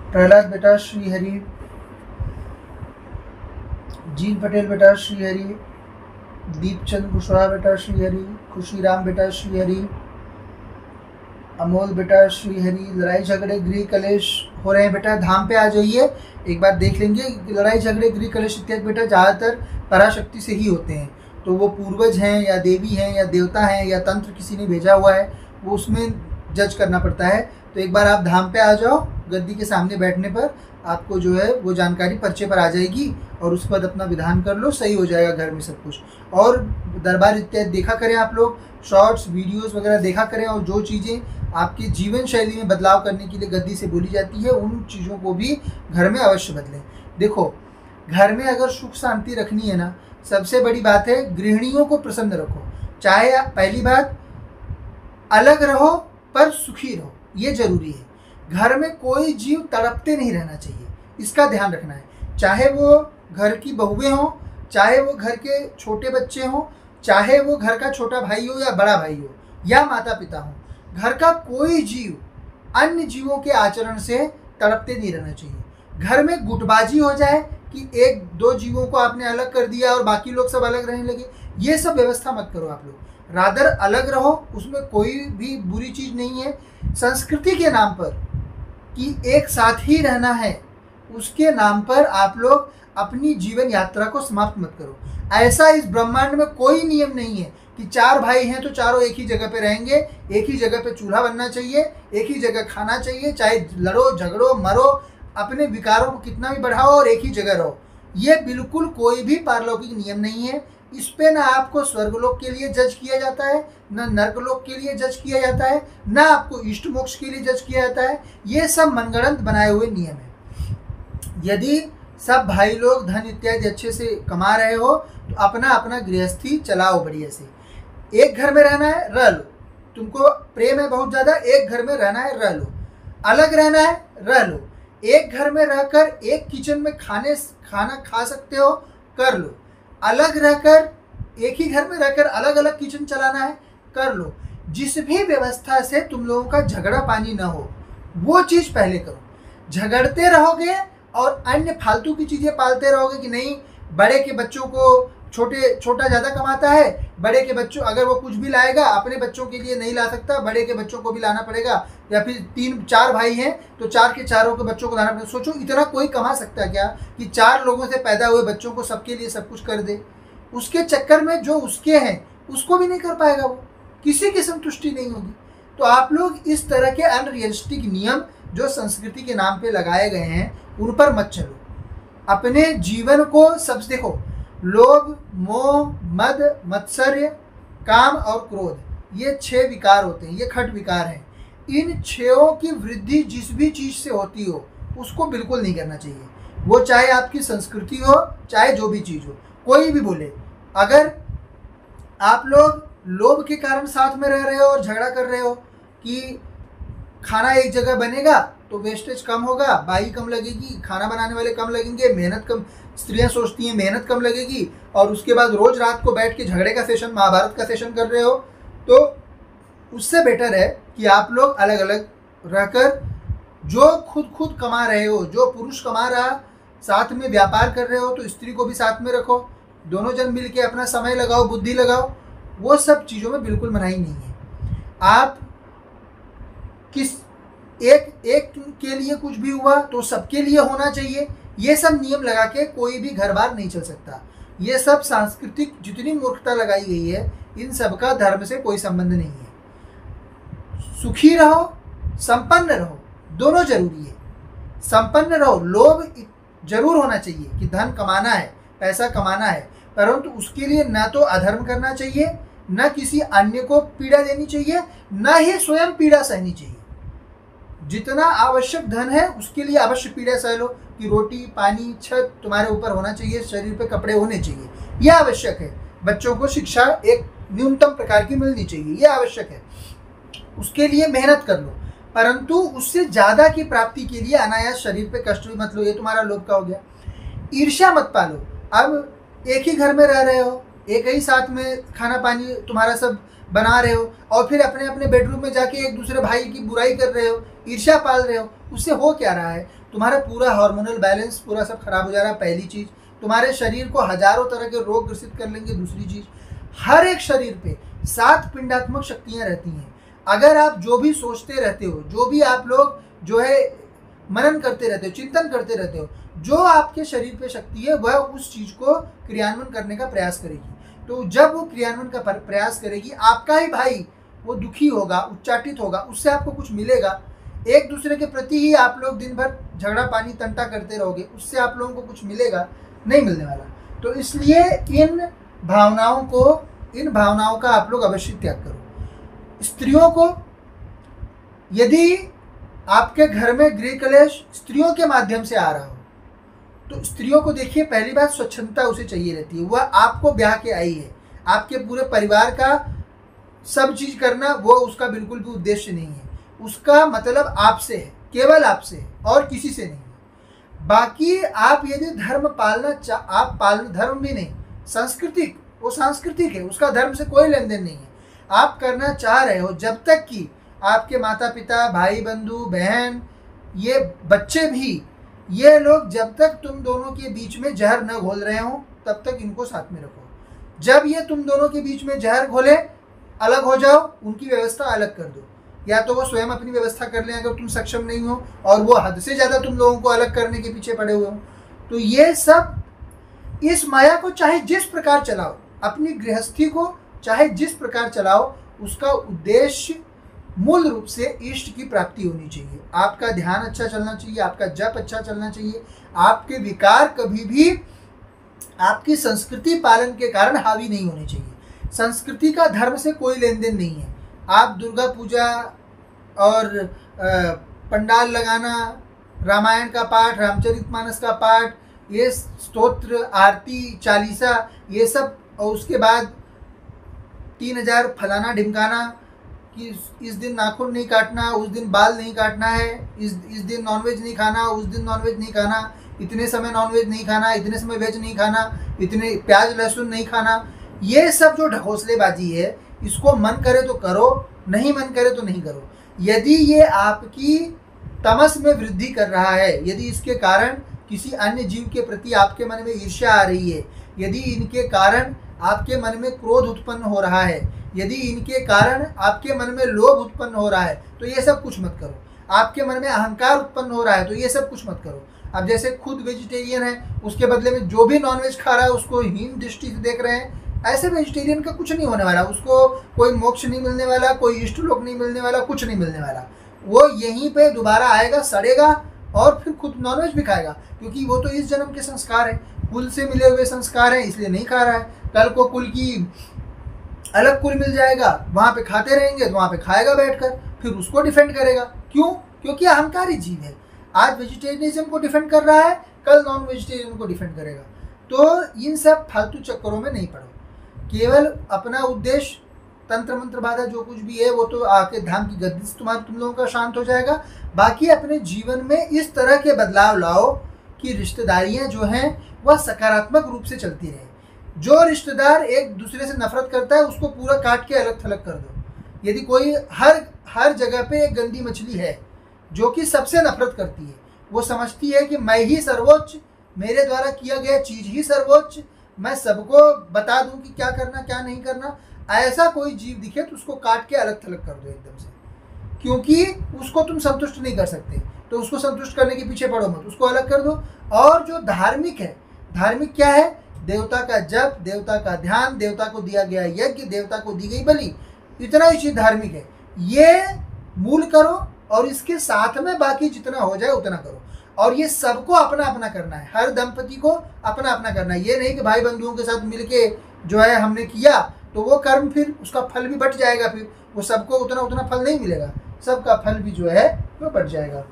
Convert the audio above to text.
प्रहलाद बेटा श्रीहरि, जीन पटेल बेटा श्रीहरि, दीपचंद कुशवाहा बेटा श्रीहरि, खुशीराम बेटा श्रीहरि, अमोल बेटा श्रीहरि। लड़ाई झगड़े गृह कलेश हो रहे हैं बेटा, धाम पे आ जाइए, एक बार देख लेंगे। लड़ाई झगड़े गृह कलेश इत्यादि बेटा ज़्यादातर पराशक्ति से ही होते हैं, तो वो पूर्वज हैं या देवी हैं या देवता हैं या तंत्र किसी ने भेजा हुआ है, वो उसमें जज करना पड़ता है। तो एक बार आप धाम पे आ जाओ, गद्दी के सामने बैठने पर आपको जो है वो जानकारी पर्चे पर आ जाएगी और उसके बाद अपना विधान कर लो, सही हो जाएगा घर में सब कुछ। और दरबार इत्यादि देखा करें आप लोग, शॉर्ट्स वीडियोस वगैरह देखा करें, और जो चीज़ें आपकी जीवन शैली में बदलाव करने के लिए गद्दी से बोली जाती है उन चीज़ों को भी घर में अवश्य बदलें। देखो, घर में अगर सुख शांति रखनी है ना, सबसे बड़ी बात है गृहिणियों को प्रसन्न रखो। चाहे पहली बात अलग रहो पर सुखी रहो, ये जरूरी है। घर में कोई जीव तड़पते नहीं रहना चाहिए, इसका ध्यान रखना है। चाहे वो घर की बहुएं हों, चाहे वो घर के छोटे बच्चे हों, चाहे वो घर का छोटा भाई हो या बड़ा भाई हो या माता पिता हो, घर का कोई जीव अन्य जीवों के आचरण से तड़पते नहीं रहना चाहिए। घर में गुटबाजी हो जाए कि एक दो जीवों को आपने अलग कर दिया और बाकी लोग सब अलग रहने लगे, ये सब व्यवस्था मत करो आप लोग। रादर अलग रहो, उसमें कोई भी बुरी चीज़ नहीं है। संस्कृति के नाम पर कि एक साथ ही रहना है, उसके नाम पर आप लोग अपनी जीवन यात्रा को समाप्त मत करो। ऐसा इस ब्रह्मांड में कोई नियम नहीं है कि चार भाई हैं तो चारों एक ही जगह पे रहेंगे, एक ही जगह पे चूल्हा बनना चाहिए, एक ही जगह खाना चाहिए, चाहे लड़ो झगड़ो मरो, अपने विकारों को कितना भी बढ़ाओ और एक ही जगह रहो। ये बिल्कुल कोई भी पारलौकिक नियम नहीं है। इस पे ना आपको स्वर्गलोक के लिए जज किया जाता है, न नर्कलोक के लिए जज किया जाता है, न आपको इष्ट मोक्ष के लिए जज किया जाता है। ये सब मनगढ़ंत बनाए हुए नियम है। यदि सब भाई लोग धन इत्यादि अच्छे से कमा रहे हो तो अपना अपना गृहस्थी चलाओ बढ़िया से। एक घर में रहना है, रह लो। तुमको प्रेम है बहुत ज़्यादा, एक घर में रहना है, रह लो। अलग रहना है, रह लो। एक घर में रहकर एक किचन में खाना खा सकते हो, कर लो। अलग रहकर एक ही घर में रहकर अलग अलग किचन चलाना है, कर लो। जिस भी व्यवस्था से तुम लोगों का झगड़ा पानी ना हो, वो चीज़ पहले करो। झगड़ते रहोगे और अन्य फालतू की चीज़ें पालते रहोगे कि नहीं, बड़े के बच्चों को छोटा ज़्यादा कमाता है, बड़े के बच्चों अगर वो कुछ भी लाएगा अपने बच्चों के लिए नहीं ला सकता, बड़े के बच्चों को भी लाना पड़ेगा। या फिर 3-4 भाई हैं तो 4 के चारों के बच्चों को लाना पड़ेगा। सोचो इतना कोई कमा सकता है क्या कि 4 लोगों से पैदा हुए बच्चों को सबके लिए सब कुछ कर दे। उसके चक्कर में जो उसके हैं उसको भी नहीं कर पाएगा, वो किसी की संतुष्टि नहीं होगी। तो आप लोग इस तरह के अनरियलिस्टिक नियम जो संस्कृति के नाम पे लगाए गए हैं उन पर मत चलो। अपने जीवन को सब देखो, लोभ मोह मद मत्सर्य काम और क्रोध, ये 6 विकार होते हैं, ये खट विकार हैं। इन 6 की वृद्धि जिस भी चीज़ से होती हो उसको बिल्कुल नहीं करना चाहिए। वो चाहे आपकी संस्कृति हो, चाहे जो भी चीज़ हो, कोई भी बोले। अगर आप लोग लोभ के कारण साथ में रह रहे हो और झगड़ा कर रहे हो कि खाना एक जगह बनेगा तो वेस्टेज कम होगा, बाई कम लगेगी, खाना बनाने वाले कम लगेंगे, मेहनत कम, स्त्रियां सोचती हैं मेहनत कम लगेगी, और उसके बाद रोज रात को बैठ के झगड़े का सेशन, महाभारत का सेशन कर रहे हो, तो उससे बेटर है कि आप लोग अलग अलग रहकर जो खुद कमा रहे हो, जो पुरुष कमा रहा साथ में व्यापार कर रहे हो तो स्त्री को भी साथ में रखो, दोनों जन मिल के अपना समय लगाओ, बुद्धि लगाओ। वो सब चीज़ों में बिल्कुल मनाही नहीं है। आप किस एक के लिए कुछ भी हुआ तो सबके लिए होना चाहिए, ये सब नियम लगा के कोई भी घर बार नहीं चल सकता। ये सब सांस्कृतिक जितनी मूर्खता लगाई गई है, इन सब का धर्म से कोई संबंध नहीं है। सुखी रहो, संपन्न रहो, दोनों जरूरी है। संपन्न रहो, लोभ जरूर होना चाहिए कि धन कमाना है, पैसा कमाना है, परंतु उसके लिए न तो अधर्म करना चाहिए, न किसी अन्य को पीड़ा देनी चाहिए, न ही स्वयं पीड़ा सहनी चाहिए। जितना आवश्यक धन है उसके लिए अवश्य पीड़ा सह लो कि रोटी पानी छत तुम्हारे ऊपर होना चाहिए, शरीर पे कपड़े होने चाहिए, यह आवश्यक है। बच्चों को शिक्षा एक न्यूनतम प्रकार की मिलनी चाहिए, यह आवश्यक है। उसके लिए मेहनत कर लो, परंतु उससे ज़्यादा की प्राप्ति के लिए अनायास शरीर पे कष्ट भी मत लो, ये तुम्हारा लोभ का हो गया। ईर्ष्या मत पालो। अब एक ही घर में रह रहे हो, एक ही साथ में खाना पानी तुम्हारा सब बना रहे हो, और फिर अपने अपने बेडरूम में जाके एक दूसरे भाई की बुराई कर रहे हो, ईर्ष्या पाल रहे हो, उससे हो क्या रहा है? तुम्हारा पूरा हार्मोनल बैलेंस पूरा सब खराब हो जा रहा है, पहली चीज़। तुम्हारे शरीर को हजारों तरह के रोग ग्रसित कर लेंगे, दूसरी चीज़। हर एक शरीर पे 7 पिंडात्मक शक्तियाँ रहती हैं। अगर आप जो भी सोचते रहते हो, जो भी आप लोग जो है मनन करते रहते हो, चिंतन करते रहते हो, जो आपके शरीर पे शक्ति है वह उस चीज़ को क्रियान्वयन करने का प्रयास करेगी। तो जब वो क्रियान्वयन का प्रयास करेगी, आपका ही भाई वो दुखी होगा, उच्चाटित होगा, उससे आपको कुछ मिलेगा। एक दूसरे के प्रति ही आप लोग दिन भर झगड़ा पानी तंटा करते रहोगे, उससे आप लोगों को कुछ मिलेगा? नहीं मिलने वाला। तो इसलिए इन भावनाओं का आप लोग अवश्य त्याग करो। स्त्रियों को, यदि आपके घर में गृह कलेश स्त्रियों के माध्यम से आ रहा हो, तो स्त्रियों को देखिए, पहली बात स्वच्छंदता उसे चाहिए रहती है। वह आपको ब्याह के आई है, आपके पूरे परिवार का सब चीज़ करना वो उसका बिल्कुल भी उद्देश्य नहीं है। उसका मतलब आपसे है, केवल आपसे है और किसी से नहीं है। बाकी आप यदि धर्म पालना धर्म भी नहीं, सांस्कृतिक, वो सांस्कृतिक है, उसका धर्म से कोई लेन देन नहीं है। आप करना चाह रहे हो, जब तक कि आपके माता पिता, भाई बंधु, बहन, ये बच्चे भी, ये लोग जब तक तुम दोनों के बीच में जहर न घोल रहे हो, तब तक इनको साथ में रखो। जब ये तुम दोनों के बीच में जहर घोले, अलग हो जाओ, उनकी व्यवस्था अलग कर दो। या तो वो स्वयं अपनी व्यवस्था कर लें अगर तुम सक्षम नहीं हो, और वो हद से ज़्यादा तुम लोगों को अलग करने के पीछे पड़े हुए हो। तो ये सब, इस माया को चाहे जिस प्रकार चलाओ, अपनी गृहस्थी को चाहे जिस प्रकार चलाओ, उसका उद्देश्य मूल रूप से इष्ट की प्राप्ति होनी चाहिए। आपका ध्यान अच्छा चलना चाहिए, आपका जप अच्छा चलना चाहिए, आपके विकार कभी भी आपकी संस्कृति पालन के कारण हावी नहीं होने चाहिए। संस्कृति का धर्म से कोई लेन देन नहीं है। आप दुर्गा पूजा और पंडाल लगाना, रामायण का पाठ, रामचरितमानस का पाठ, ये स्तोत्र, आरती, चालीसा, ये सब, और उसके बाद 3000 फलाना ढिमकाना कि इस दिन नाखून नहीं काटना, उस दिन बाल नहीं काटना है, इस दिन नॉनवेज नहीं खाना, उस दिन नॉनवेज नहीं खाना, इतने समय नॉनवेज नहीं खाना, इतने समय वेज नहीं खाना, इतने प्याज लहसुन नहीं खाना। ये सब जो ढकोसलेबाजी है, इसको मन करे तो करो, नहीं मन करे तो नहीं करो। यदि ये आपकी तमस में वृद्धि कर रहा है, यदि इसके कारण किसी अन्य जीव के प्रति आपके मन में ईर्ष्या आ रही है, यदि इनके कारण आपके मन में क्रोध उत्पन्न हो रहा है, यदि इनके कारण आपके मन में लोभ उत्पन्न हो रहा है, तो ये सब कुछ मत करो। आपके मन में अहंकार उत्पन्न हो रहा है, तो ये सब कुछ मत करो। अब जैसे खुद वेजिटेरियन है, उसके बदले में जो भी नॉनवेज खा रहा है उसको हीन दृष्टि से देख रहे हैं, ऐसे वेजिटेरियन का कुछ नहीं होने वाला। उसको कोई मोक्ष नहीं मिलने वाला, कोई इष्ट लोक नहीं मिलने वाला, कुछ नहीं मिलने वाला। वो यहीं पे दोबारा आएगा, सड़ेगा और फिर खुद नॉनवेज भी खाएगा, क्योंकि वो तो इस जन्म के संस्कार हैं, कुल से मिले हुए संस्कार हैं, इसलिए नहीं खा रहा है। कल को कुल की अलग कुल मिल जाएगा, वहाँ पे खाते रहेंगे, तो वहाँ पे खाएगा बैठकर, फिर उसको डिफेंड करेगा। क्यों? क्योंकि अहंकारी जीव है। आज वेजिटेरियनिज्म को डिफेंड कर रहा है, कल नॉन वेजिटेरियन को डिफेंड करेगा। तो इन सब फालतू चक्करों में नहीं पड़ो। केवल अपना उद्देश्य, तंत्र मंत्र बाधा जो कुछ भी है, वो तो आके धाम की गद्दी से तुम लोगों का शांत हो जाएगा। बाकी अपने जीवन में इस तरह के बदलाव लाओ कि रिश्तेदारियाँ जो हैं वह सकारात्मक रूप से चलती रहे। जो रिश्तेदार एक दूसरे से नफरत करता है, उसको पूरा काट के अलग थलग कर दो। यदि कोई हर जगह पे एक गंदी मछली है जो कि सबसे नफरत करती है, वो समझती है कि मैं ही सर्वोच्च, मेरे द्वारा किया गया चीज़ ही सर्वोच्च, मैं सबको बता दूं कि क्या करना क्या नहीं करना, ऐसा कोई जीव दिखे तो उसको काट के अलग थलग कर दो एकदम से, क्योंकि उसको तुम संतुष्ट नहीं कर सकते। तो उसको संतुष्ट करने के पीछे पड़ो मत, उसको अलग कर दो। और जो धार्मिक है, धार्मिक क्या है? देवता का जप, देवता का ध्यान, देवता को दिया गया यज्ञ, देवता को दी गई बलि, इतना ही चीज़ धार्मिक है। ये मूल करो और इसके साथ में बाकी जितना हो जाए उतना करो। और ये सबको अपना अपना करना है, हर दंपति को अपना अपना करना है। ये नहीं कि भाई बंधुओं के साथ मिलके जो है हमने किया तो वो कर्म फिर उसका फल भी बट जाएगा, फिर वो सबको उतना उतना फल नहीं मिलेगा, सबका फल भी जो है वो बट जाएगा।